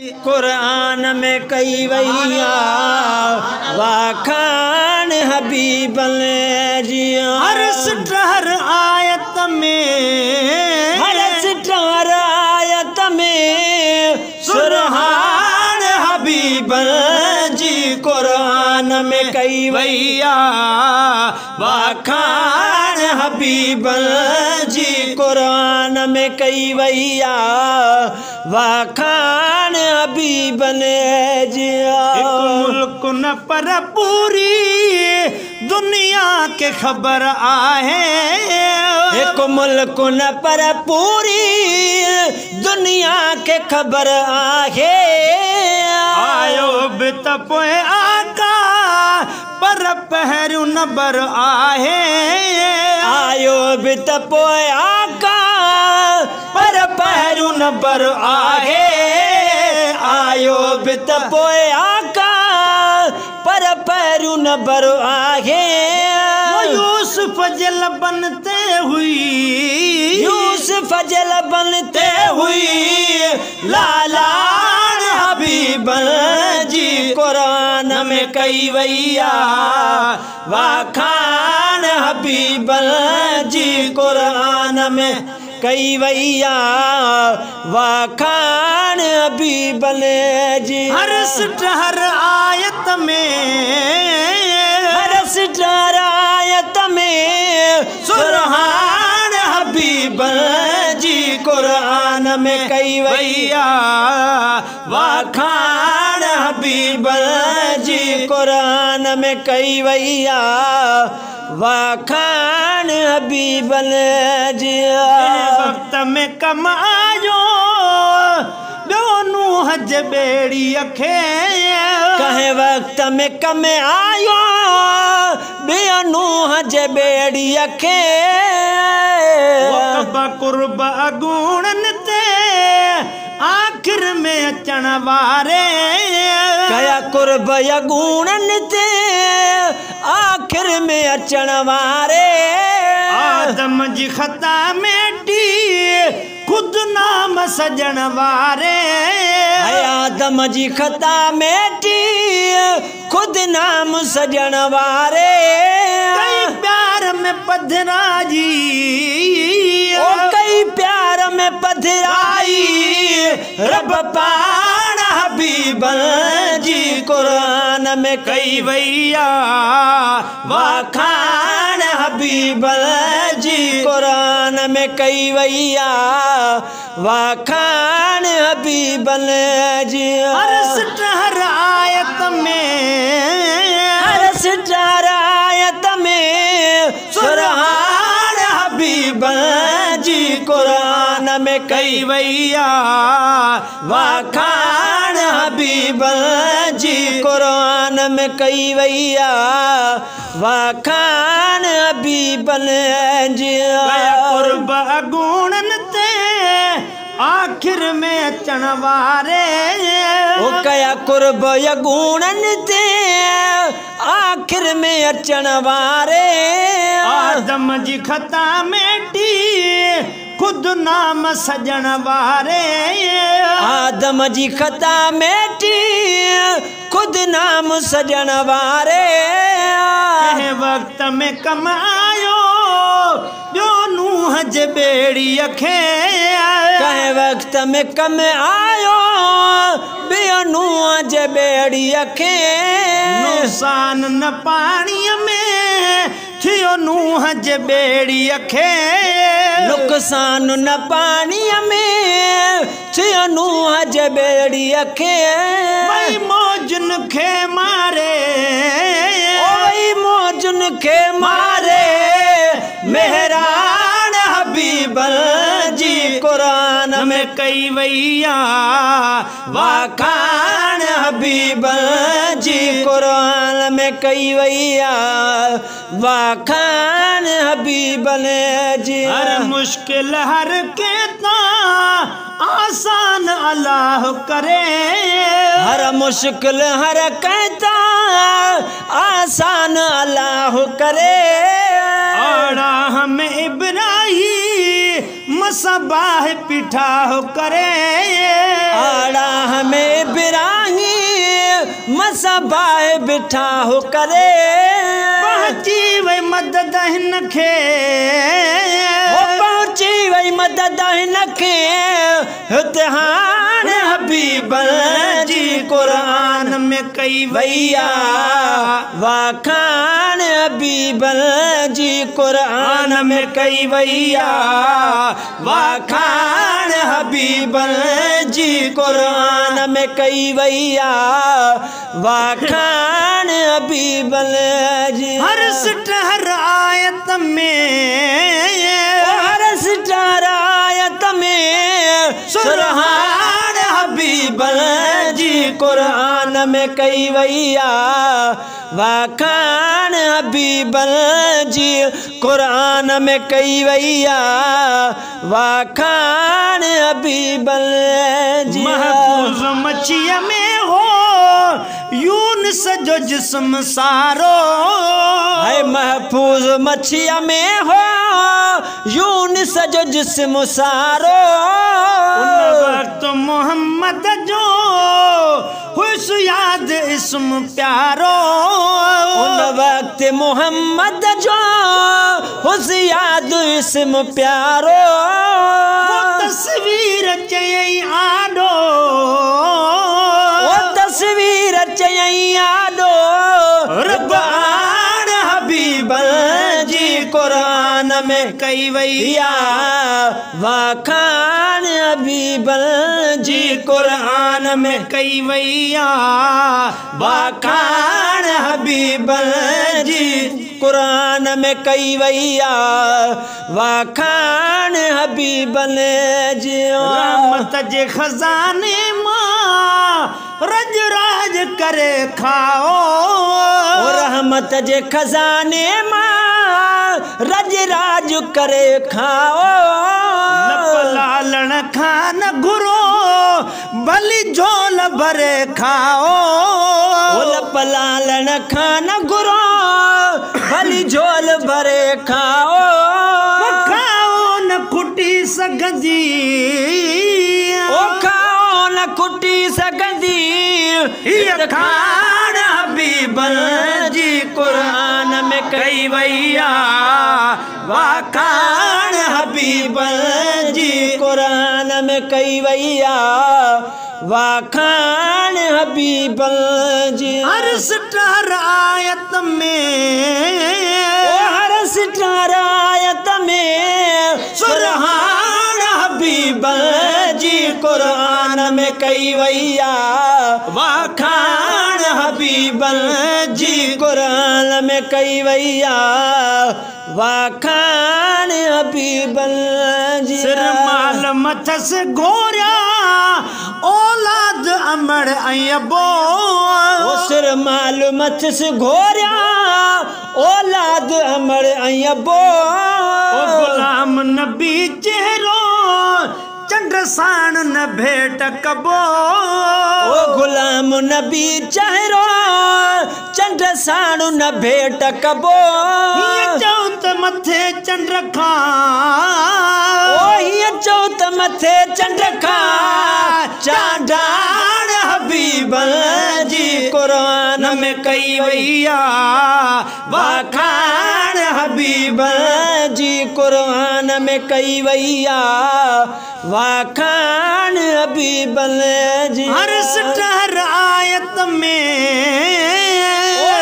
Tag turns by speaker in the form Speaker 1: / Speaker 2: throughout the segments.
Speaker 1: कुरान में कई वैया वाखान हबीबल जिया
Speaker 2: हर स्टर आयत में
Speaker 1: सुरहान हबीबल जी कुरान में कई वैया वाखान हबीबल जी कुरान में कई वैया वाखान हबीबल जिया
Speaker 2: मुल्क न पर पूरी दुनिया के खबर आहे
Speaker 1: एक मुल्क न पर पूरी दुनिया के खबर आहे
Speaker 2: आयो बितपोए आका पर पहरू नबर आहे
Speaker 1: आयो बितपोए आका पर पहरू नबर आहे आयो बितपोए आका पर पहरू नबर आहे
Speaker 2: यूसुफ जल बनते हुई
Speaker 1: लालान हबीबल जी कुरान में कई वैया वाखान हबीबल जी कुरान में कई वैया वाखान हबीबल जी
Speaker 2: हर स्टर आयत में
Speaker 1: सुरहान हबीबल जी कुरान में कई वैया वाखान हबीबल जी कुरान में कई वैया वाखान हबीबल जी
Speaker 2: वक्त में कम आयो दोनों हज बेड़ी अखे
Speaker 1: कहे वक्त में कम आयो बेनू हज बेड़ी अखे
Speaker 2: कुर्ब अगूणन ते आखिर में अचण वारे
Speaker 1: कया कुर्ब अगूणन ते आखिर में अचण वारे
Speaker 2: आदम जी खता मेटी खुद नाम सजण वारे
Speaker 1: आदम जी खता मेटी खुद नाम सजण वारे
Speaker 2: कई प्यार में पधराई
Speaker 1: कई प्यार में पधराई रब पाण हबीबल जी कुरान में कई वैया वाखान हबीबल जी कुरान में कई वैया वाखान हबीबल जी
Speaker 2: हर स्टर आयत में
Speaker 1: सुरहान हबीबल जी कुरान में कई वैया वाखान हबीबल जी कुरान में कई वैया वाखान हबीबल जी
Speaker 2: कुर्ब अगूणन ते आखिर में अचण वारे
Speaker 1: ओ कया कुर्ब अगूणन ते आखिर में अचण वारे
Speaker 2: आदम जी खता मेटी खुद नाम सजण वारे
Speaker 1: आदम जी खता मेटी खुद नाम सजण वारे
Speaker 2: वक्त में कम आयो जो नूह जे बेड़ी अखे
Speaker 1: कहे वक्त में कम आयो नूह जे बेड़ी अखे
Speaker 2: नुकसान न पानी में थियो नूह जे बेड़ी अखे
Speaker 1: नुकसान न पानी में थियो नूह जे बेड़ी अखे
Speaker 2: वही मौजन खे मारे
Speaker 1: वही मौजन खे मारे मेहरान हबीबल जी कुरान में कई वैया वाखान हबीबल जी कुरान में कई वैया वाखान हबीबल जी
Speaker 2: हर मुश्किल हर कहता आसान अल्लाह करे
Speaker 1: हर मुश्किल हर कहता आसान अल्लाह करे
Speaker 2: आड़ा हम इब्राहिम मसबाह पिठाह करे
Speaker 1: आड़ा हमें मसबाए बिठा हो करे
Speaker 2: पहुंची वही मदद हिन खे
Speaker 1: पहुंची वही मदद हिन खे हुते हाणे हबीब जी
Speaker 2: क़ुरान में कई
Speaker 1: वैया वाखान हबीब जी क़ुरान में कई वैया वाखान हबीब जी क़ुरान में कई वैया वाखान हबीब जी
Speaker 2: हर सिटहर आयत में
Speaker 1: हर सिटार आयत में सुरहान हबीब जी क़ुरान में कई वैया वाखान हबीब जी क़ुरान में कई वैया वाखान हबीब जी
Speaker 2: महफूज मछिया में हो यूनुस जो जिस्म सारो
Speaker 1: है महफूज मछिया में हो यूनुस जो जिस्म सारो
Speaker 2: उन वक्त मोहम्मद जो हुस याद इस्म प्यारो
Speaker 1: उन वक्त मोहम्मद जो हुस याद इस्म प्यारो
Speaker 2: वो तस्वीर चई आडो
Speaker 1: वो तस्वीर चई आडो रबान हबीब जी क़ुरान में
Speaker 2: कई वैया
Speaker 1: वाखान हबीब जी क़ुरान में
Speaker 2: कई वैया
Speaker 1: वाखान हबीब जी क़ुरान में कई वैया वाखान हबीब जी
Speaker 2: रहमत जे खजाने मां रज राज करे खाओ
Speaker 1: रहमत जे खजाने मां रज राज करे खाओ
Speaker 2: लालण खान घुरो भली झोल भरे खाओ
Speaker 1: लालण खान घुरो भली झोल भरे खाओ
Speaker 2: खाओ न खुटी सघंदी
Speaker 1: ओ खाओ न खुटी सघंदी
Speaker 2: हीअ
Speaker 1: खान हबीब जी क़ुरान में कई वैया वाखान हबीब जी क़ुरान में कई वैया वाखान हबीब जी
Speaker 2: हर सिटार आयत में
Speaker 1: हर सिटार आयत में सुरहान हबीब जी क़ुरान में कई वैया वाखान हबीब जी क़ुरान में कई वैया वाखान हबीब जी
Speaker 2: सिर माल मथस घोरिया औलाद अमड़ अयबो
Speaker 1: सिर माल मथस घोरिया औलाद अमड़ अयबो
Speaker 2: गुलाम नबी चेहरो चंद्र साण न भेट कबो
Speaker 1: गुलाम नबी चेहरो चंद्र साण न भेट कबो
Speaker 2: चौथ मथे चंद्र खां
Speaker 1: चौथ मथे चंद्र खां चांडाण हबीब जी क़ुरान में कई वैया वाखान हबीब जी क़ुरान में कई वैया वाखान हबीब जी
Speaker 2: हर सिटार आयत में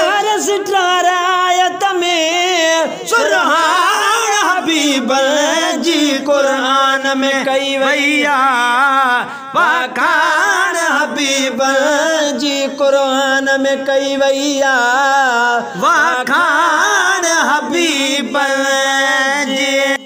Speaker 1: हर सिटार आयत में सुरहान हबीब जी क़ुरान में कई वैया वाखान हबीब जी क़ुरान में कई वैया वाखान हबीब जी